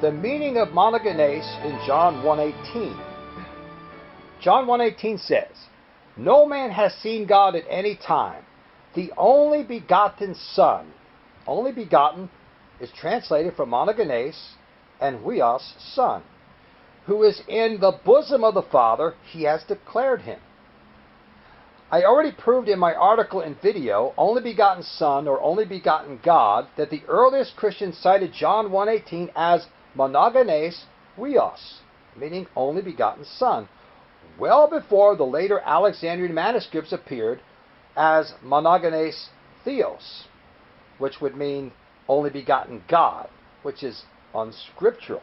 the meaning of monogenes in John 1:18. John 1:18 says, "No man has seen God at any time. The only begotten Son." Only begotten is translated from monogenes and huios, Son. "Who is in the bosom of the Father, he has declared him." I already proved in my article and video, Only Begotten Son or Only Begotten God, that the earliest Christians cited John 1:18 as Monogenes huios, meaning Only Begotten Son, well before the later Alexandrian manuscripts appeared as Monogenes theos, which would mean Only Begotten God, which is unscriptural.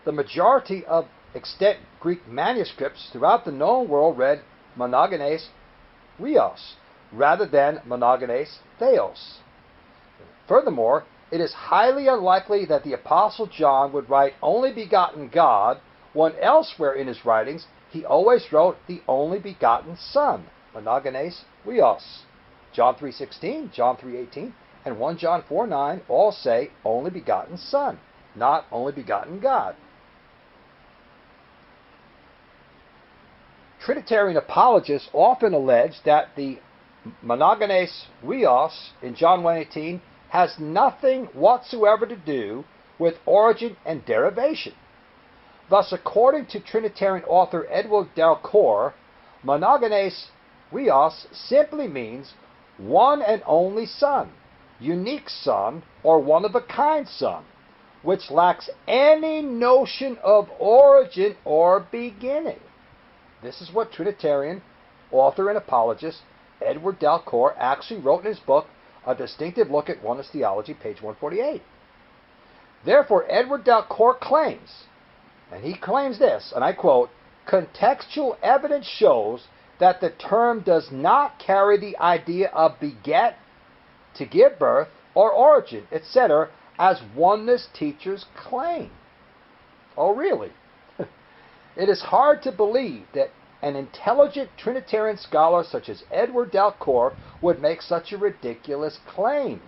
The majority of extant Greek manuscripts throughout the known world read Monogenes huios rather than Monogenes theos. Furthermore, it is highly unlikely that the Apostle John would write Only Begotten God when elsewhere in his writings he always wrote the Only Begotten Son, Monogenes huios. John 3:16, John 3:18, and 1 John 4:9 all say Only Begotten Son, not Only Begotten God. Trinitarian apologists often allege that the Monogenes huios in John 1:18 has nothing whatsoever to do with origin and derivation. Thus, according to Trinitarian author Edward Dalcour, Monogenes huios simply means one and only Son, unique Son, or one-of-a-kind Son, which lacks any notion of origin or beginning. This is what Trinitarian author and apologist Edward Dalcour actually wrote in his book, A Distinctive Look at Oneness Theology, page 148. Therefore, Edward Dalcour claims, and he claims this, and I quote, "Contextual evidence shows that the term does not carry the idea of beget, to give birth, or origin, etc., as oneness teachers claim." Oh, really? It is hard to believe that an intelligent Trinitarian scholar such as Edward Dalcour would make such a ridiculous claim.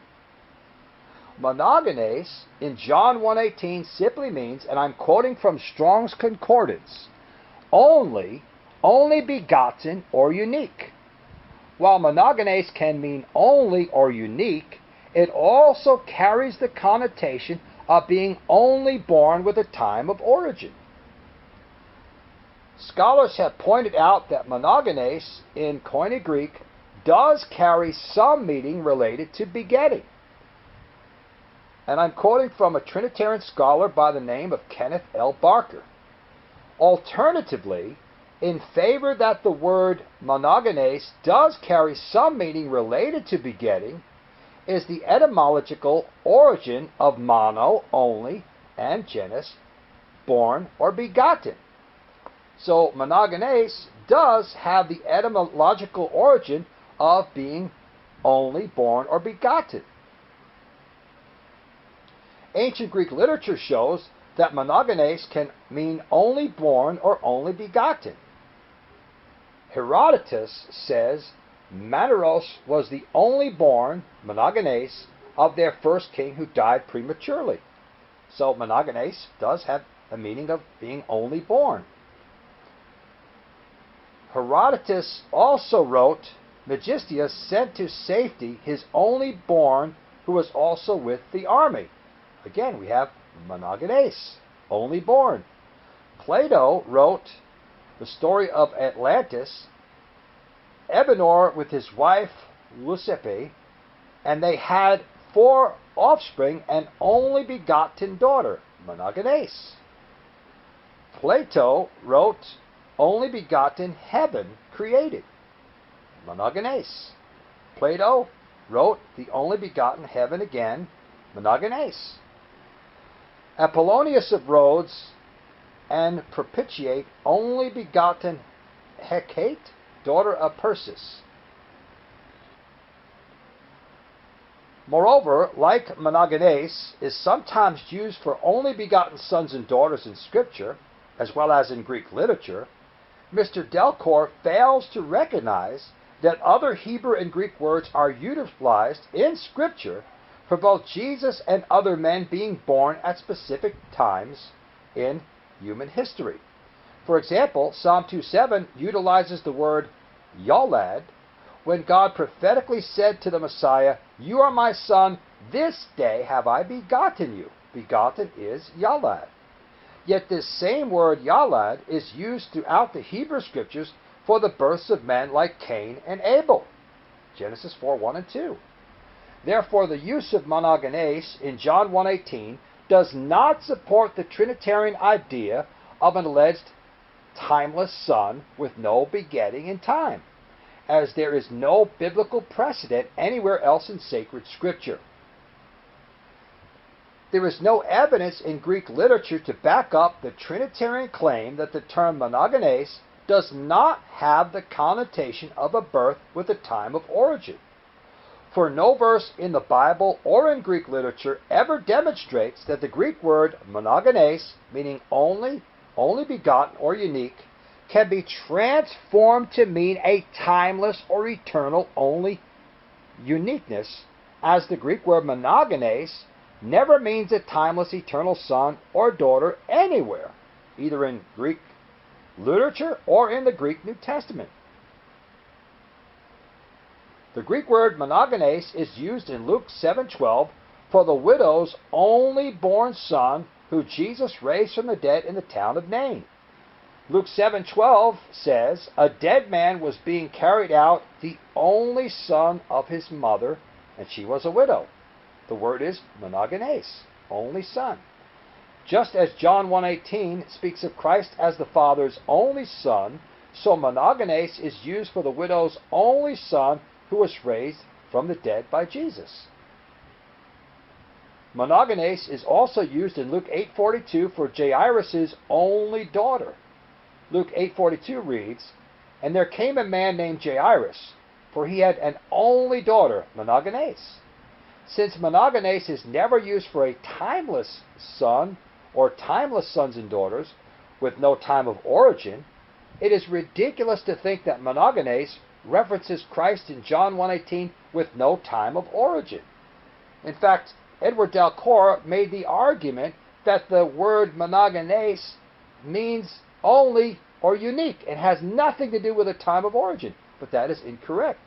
Monogenes in John 1:18 simply means, and I'm quoting from Strong's Concordance, only begotten or unique. While monogenes can mean only or unique, it also carries the connotation of being only born with a time of origin. Scholars have pointed out that monogenes in Koine Greek does carry some meaning related to begetting. And I'm quoting from a Trinitarian scholar by the name of Kenneth L. Barker. Alternatively, in favor that the word monogenes does carry some meaning related to begetting, is the etymological origin of mono, only, and genes, born or begotten. So monogenes does have the etymological origin of being only, born, or begotten. Ancient Greek literature shows that monogenes can mean only born or only begotten. Herodotus says Maneros was the only born, monogenes, of their first king who died prematurely. So monogenes does have a meaning of being only born. Herodotus also wrote, Megistius sent to safety his only born who was also with the army. Again, we have monogenes, only born. Plato wrote the story of Atlantis, Ebenor with his wife Leucippe, and they had 4 offspring, an only begotten daughter, monogenes. Plato wrote, only begotten heaven created, monogenes. Plato wrote the only begotten heaven again, monogenes. Apollonius of Rhodes and propitiate only begotten Hecate, daughter of Perseus. Moreover, like monogenes is sometimes used for only begotten sons and daughters in Scripture, as well as in Greek literature, Mr. Dalcour fails to recognize that other Hebrew and Greek words are utilized in Scripture for both Jesus and other men being born at specific times in human history. For example, Psalm 2:7 utilizes the word Yolad when God prophetically said to the Messiah, "You are my son, this day have I begotten you." Begotten is Yalad. Yet this same word Yalad is used throughout the Hebrew Scriptures for the births of men like Cain and Abel. Genesis 4:1 and 2. Therefore, the use of Monogenes in John 1:18 does not support the Trinitarian idea of an alleged timeless son with no begetting in time, as there is no biblical precedent anywhere else in sacred Scripture. There is no evidence in Greek literature to back up the Trinitarian claim that the term monogenes does not have the connotation of a birth with a time of origin. For no verse in the Bible or in Greek literature ever demonstrates that the Greek word monogenes, meaning only begotten or unique, can be transformed to mean a timeless or eternal only uniqueness, as the Greek word monogenes never means a timeless eternal son or daughter anywhere, either in Greek literature or in the Greek New Testament. The Greek word monogenes is used in Luke 7:12 for the widow's only born son who Jesus raised from the dead in the town of Nain. Luke 7:12 says, "A dead man was being carried out, the only son of his mother, and she was a widow." The word is monogenes, only son. Just as John 1:18 speaks of Christ as the Father's only son, so monogenes is used for the widow's only son who was raised from the dead by Jesus. Monogenes is also used in Luke 8:42 for Jairus' only daughter. Luke 8:42 reads, "And there came a man named Jairus, for he had an only daughter," monogenes. Since monogenes is never used for a timeless son or timeless sons and daughters with no time of origin, it is ridiculous to think that monogenes references Christ in John 1:18 with no time of origin. In fact, Edward Delcourt made the argument that the word monogenes means only or unique and has nothing to do with a time of origin, but that is incorrect.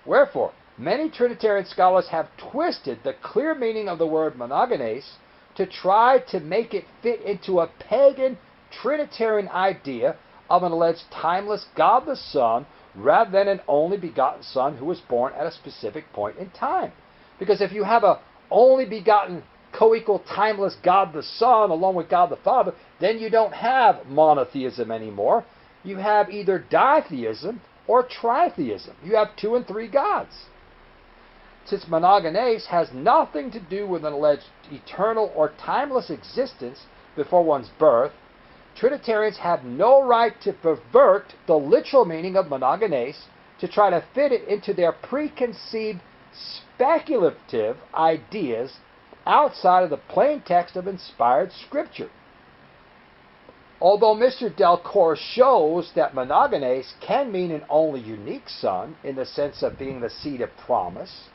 Wherefore, many Trinitarian scholars have twisted the clear meaning of the word monogenes to try to make it fit into a pagan Trinitarian idea of an alleged timeless God the Son rather than an only begotten Son who was born at a specific point in time. Because if you have a only begotten co-equal timeless God the Son along with God the Father, then you don't have monotheism anymore. You have either ditheism or tritheism. You have 2 and 3 gods. Since monogenes has nothing to do with an alleged eternal or timeless existence before one's birth, Trinitarians have no right to pervert the literal meaning of monogenes to try to fit it into their preconceived speculative ideas outside of the plain text of inspired Scripture. Although Mr. Delcourt shows that monogenes can mean an only unique son in the sense of being the seed of promise,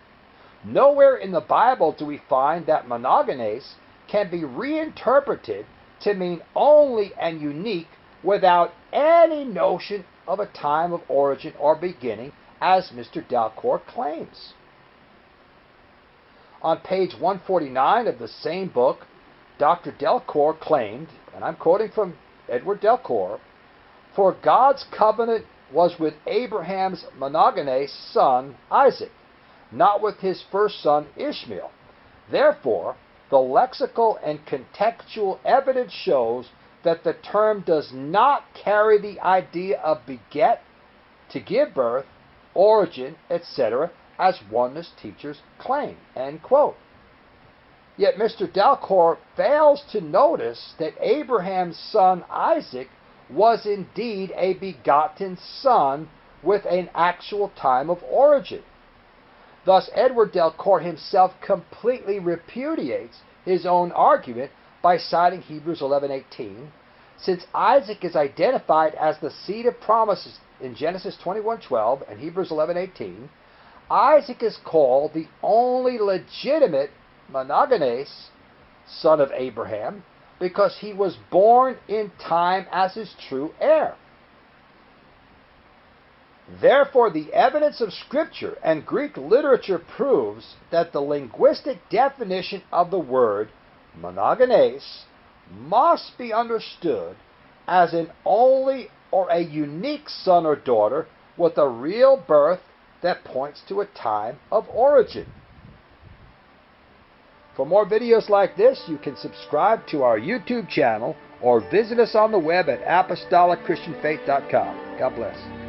nowhere in the Bible do we find that monogenes can be reinterpreted to mean only and unique without any notion of a time of origin or beginning, as Mr. Delcourt claims. On page 149 of the same book, Dr. Delcourt claimed, and I'm quoting from Edward Delcourt, "For God's covenant was with Abraham's monogenes son Isaac, not with his first son Ishmael. Therefore, the lexical and contextual evidence shows that the term does not carry the idea of beget, to give birth, origin, etc., as oneness teachers claim." End quote. Yet Mr. Delcourt fails to notice that Abraham's son Isaac was indeed a begotten son with an actual time of origin. Thus, Edward Delcourt himself completely repudiates his own argument by citing Hebrews 11:18, since Isaac is identified as the seed of promises in Genesis 21:12 and Hebrews 11:18. Isaac is called the only legitimate Monogenes, son of Abraham, because he was born in time as his true heir. Therefore, the evidence of Scripture and Greek literature proves that the linguistic definition of the word monogenes must be understood as an only or a unique son or daughter with a real birth that points to a time of origin. For more videos like this, you can subscribe to our YouTube channel or visit us on the web at apostolic christian faith.com. God bless.